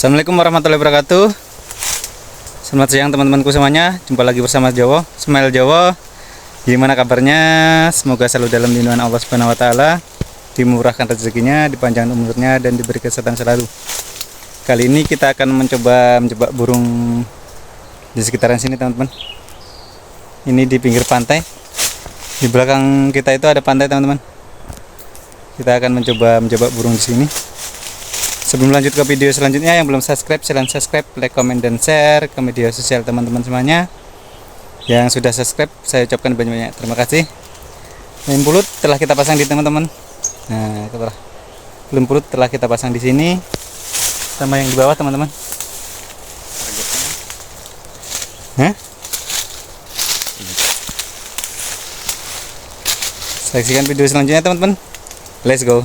Assalamualaikum warahmatullahi wabarakatuh. Selamat siang teman-temanku semuanya. Jumpa lagi bersama Smile Jawa. Gimana kabarnya? Semoga selalu dalam lindungan Allah Subhanahu wa taala, dimurahkan rezekinya, dipanjangkan umurnya dan diberi kesehatan selalu. Kali ini kita akan mencoba menjebak burung di sekitaran sini, teman-teman. Ini di pinggir pantai. Di belakang kita itu ada pantai, teman-teman. Kita akan mencoba menjebak burung di sini. Sebelum lanjut ke video selanjutnya, yang belum subscribe silahkan subscribe, like, comment, dan share ke media sosial teman-teman semuanya. Yang sudah subscribe saya ucapkan banyak-banyak terima kasih. Lem pulut telah kita pasang di teman-teman. Nah, lem pulut telah kita pasang di sini sama yang di bawah, teman-teman. Saksikan video selanjutnya, teman-teman. Let's go.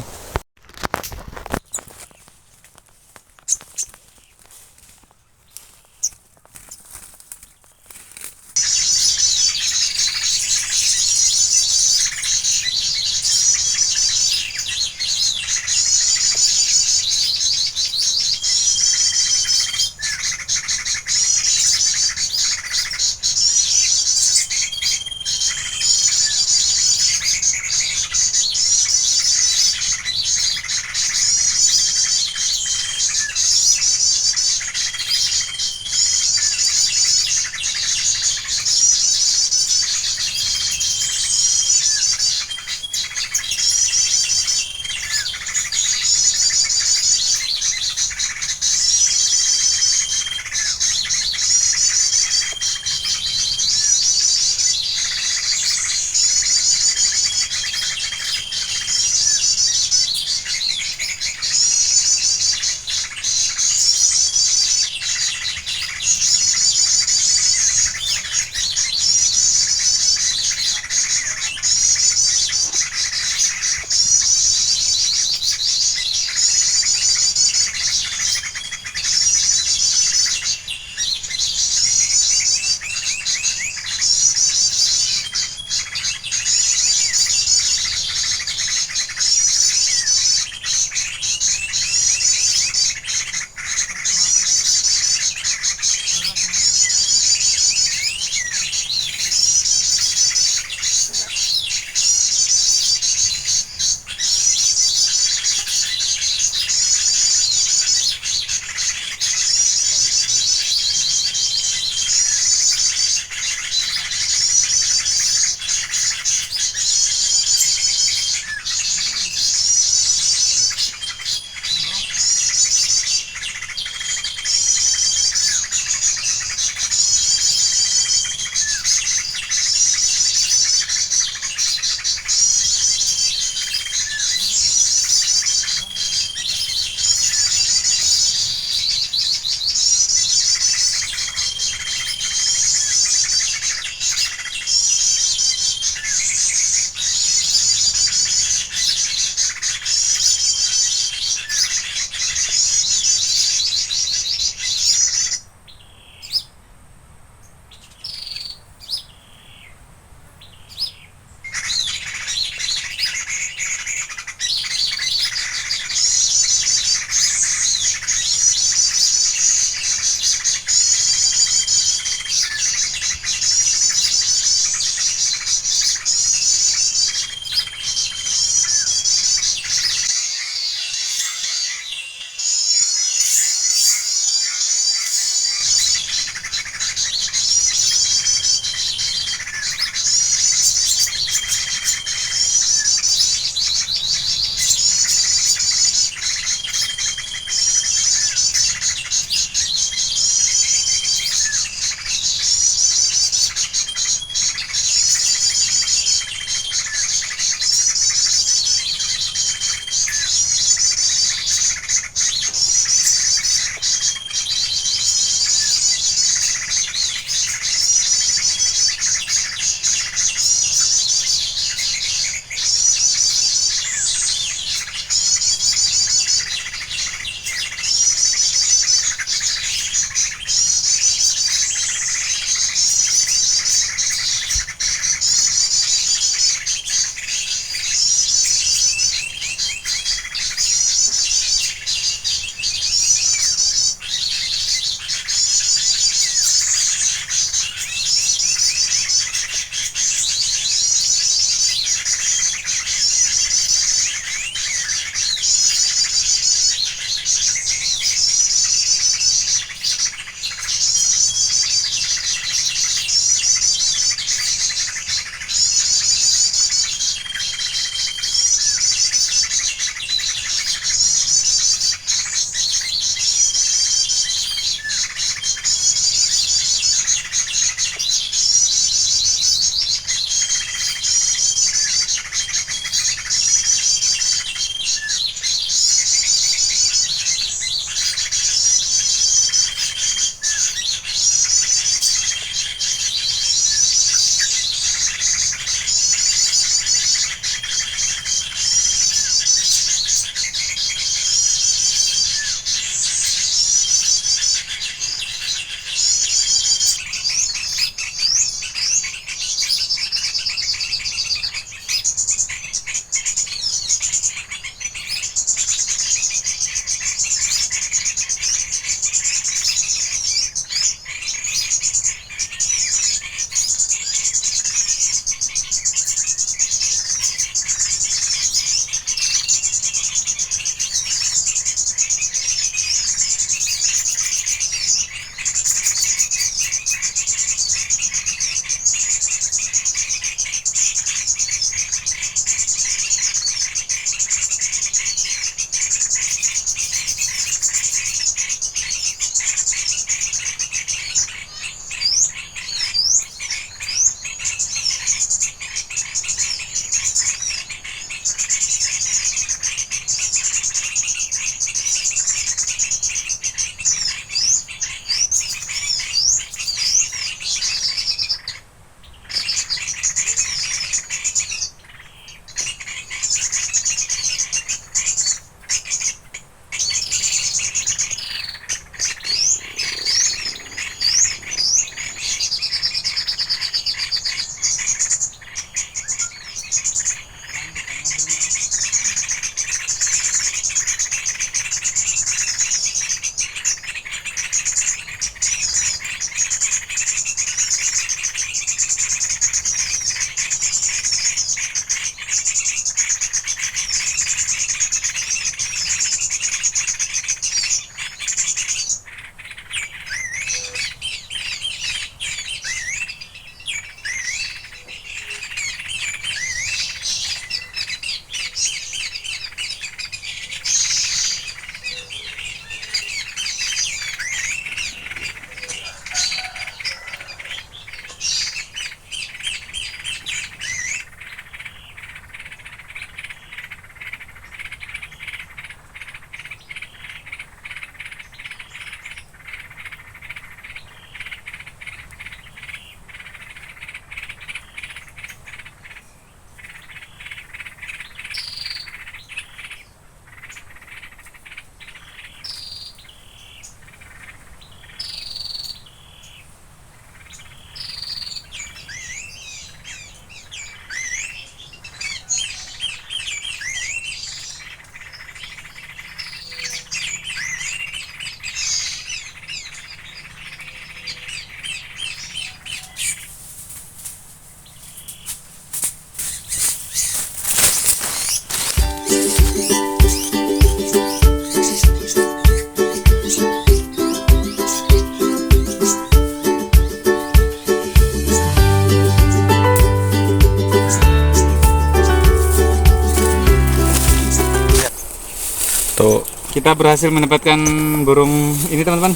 Kita berhasil mendapatkan burung ini teman-teman,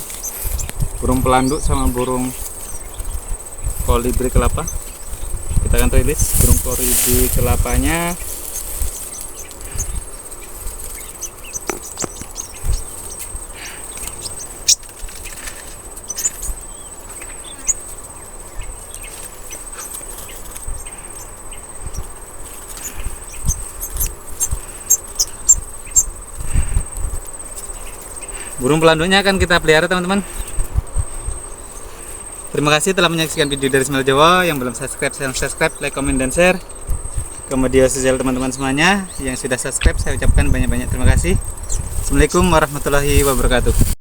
burung pelanduk sama burung kolibri kelapa. Kita akan rilis burung kolibri kelapanya. Burung pelanduknya akan kita pelihara teman-teman. Terima kasih telah menyaksikan video dari Smile Jawa. Yang belum subscribe, silahkan subscribe, like, comment, dan share ke media sosial teman-teman semuanya. Yang sudah subscribe, saya ucapkan banyak-banyak terima kasih. Assalamualaikum warahmatullahi wabarakatuh.